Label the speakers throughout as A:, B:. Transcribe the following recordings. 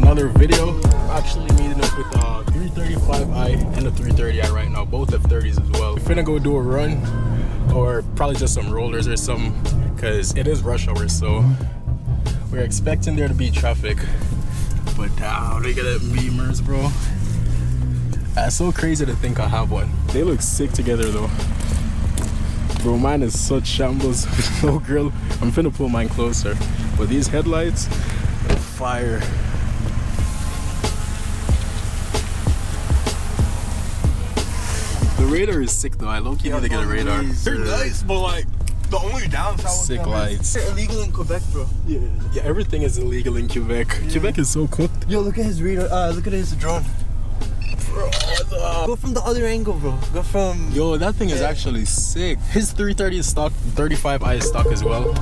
A: another video. I'm actually meeting up with 335i and the 330i right now, both F30's as well. We're finna go do a run or probably just some rollers or something, because it is rush hour, so we're expecting there to be traffic. But look at that Beamers, bro. That's so crazy to think I have one. They look sick together though. Bro, mine is such shambles with no grill. I'm finna pull mine closer. But these headlights are fire. The radar is sick though. I low-key need to get a radar.
B: They're nice, but like the only downside was
A: sick lights.
B: They're illegal in Quebec, bro.
A: Yeah, everything is illegal in Quebec. Yeah. Quebec is so cooked.
B: Yo, look at his radar. Look at his drone. Bro, go from the other angle, bro. Go from.
A: Yo, that thing is actually sick. His 330 is stock, 35i is stock as well.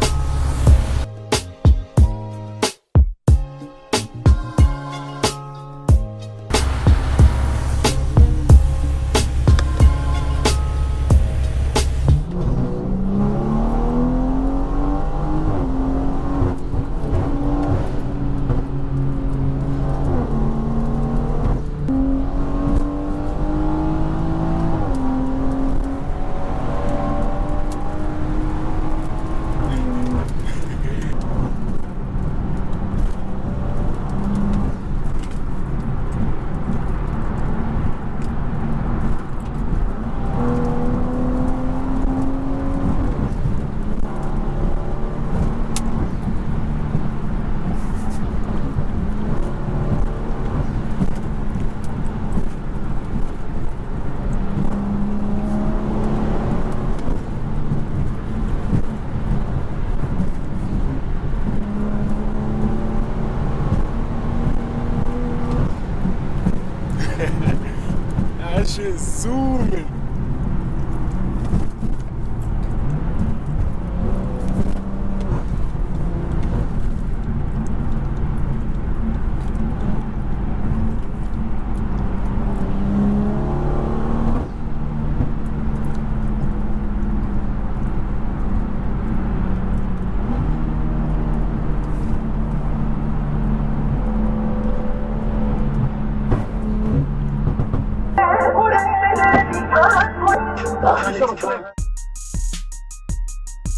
A: That shit is zooming.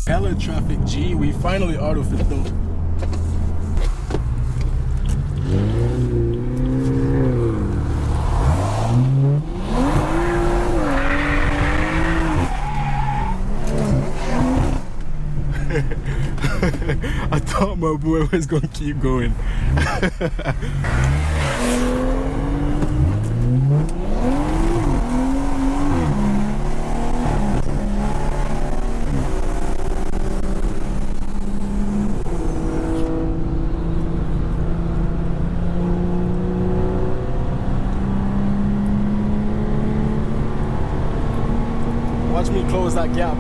A: Hella traffic, G. We finally auto fit though. I thought my boy was gonna keep going. Watch me close that gap.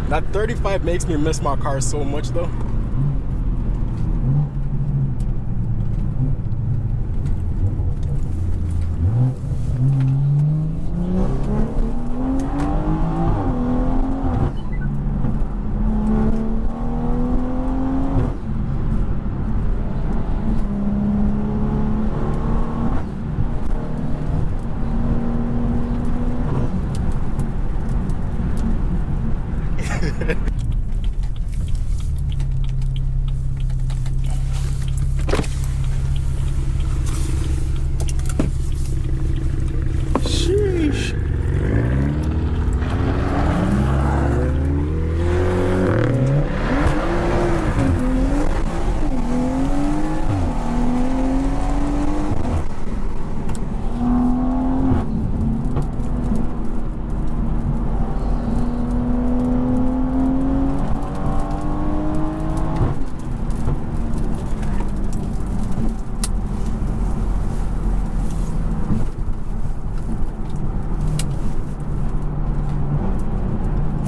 A: That 35 makes me miss my car so much though. Sheesh.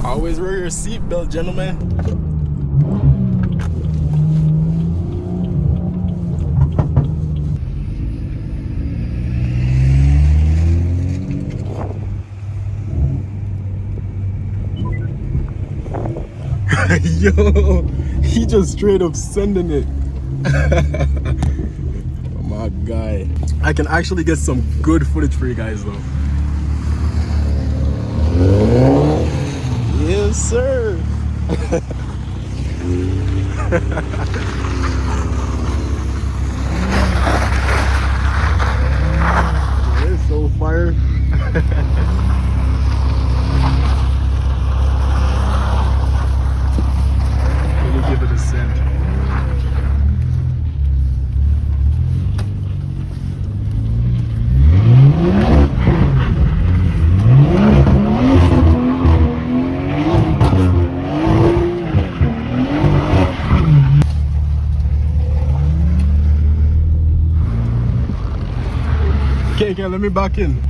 A: Always wear your seatbelt, gentlemen. Yo, he just straight up sending it. Oh my guy. I can actually get some good footage for you guys though. Yes, sir. It's so fire. Let me give it a send. Okay, let me back in.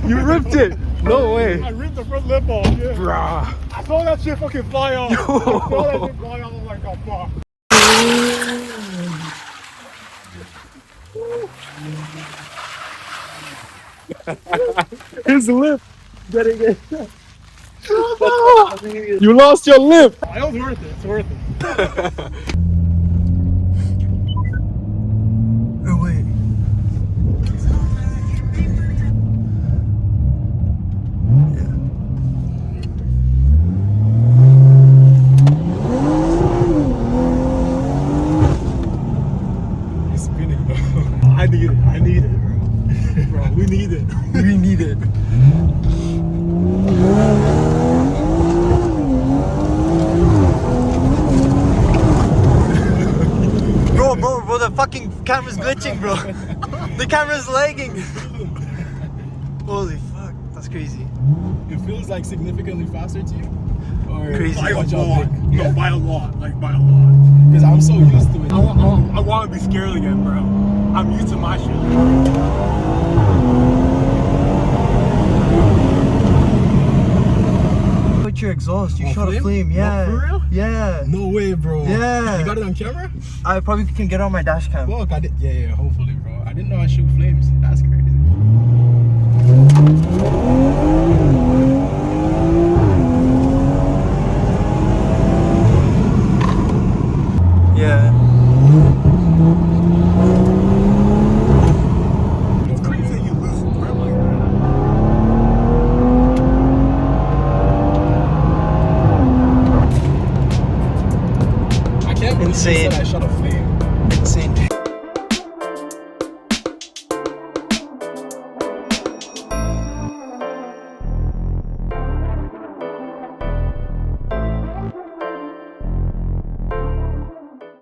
A: You ripped it! No way!
C: I ripped the front lip off, yeah.
A: Bruh.
C: I saw that shit fucking fly off. I saw that shit fly off, I'm like, oh fuck.
A: His lip! Getting it. You lost your lip!
C: It was worth it, it's worth it.
B: Oh, wait.
A: He's spinning though.
C: I need it, bro. Bro, we need it.
B: We need it. Bro, the fucking camera's glitching, bro. The camera's lagging. Holy fuck, that's crazy.
A: It feels like significantly faster to you? Or
B: Crazy.
C: By a
A: what y'all
C: lot.
A: think?
C: No, by a lot. Like, by a lot.
A: Because I'm so used to it.
C: I want to be scared again, bro. I'm used to my shit.
B: Put your exhaust, you
A: Oh,
B: shot a
A: flame?
B: flame, yeah.
C: No, for real?
B: Yeah.
A: No way, bro.
B: Yeah.
A: You got it on camera?
B: I probably can get on my dash cam.
A: Fuck, I did. Yeah, hopefully, bro. I didn't know I shoot flames. That's crazy.
B: Yeah.
C: It's crazy that you lose some grip like that.
A: I can't believe
B: Insane.
A: you said I shot a flame.
B: Insane.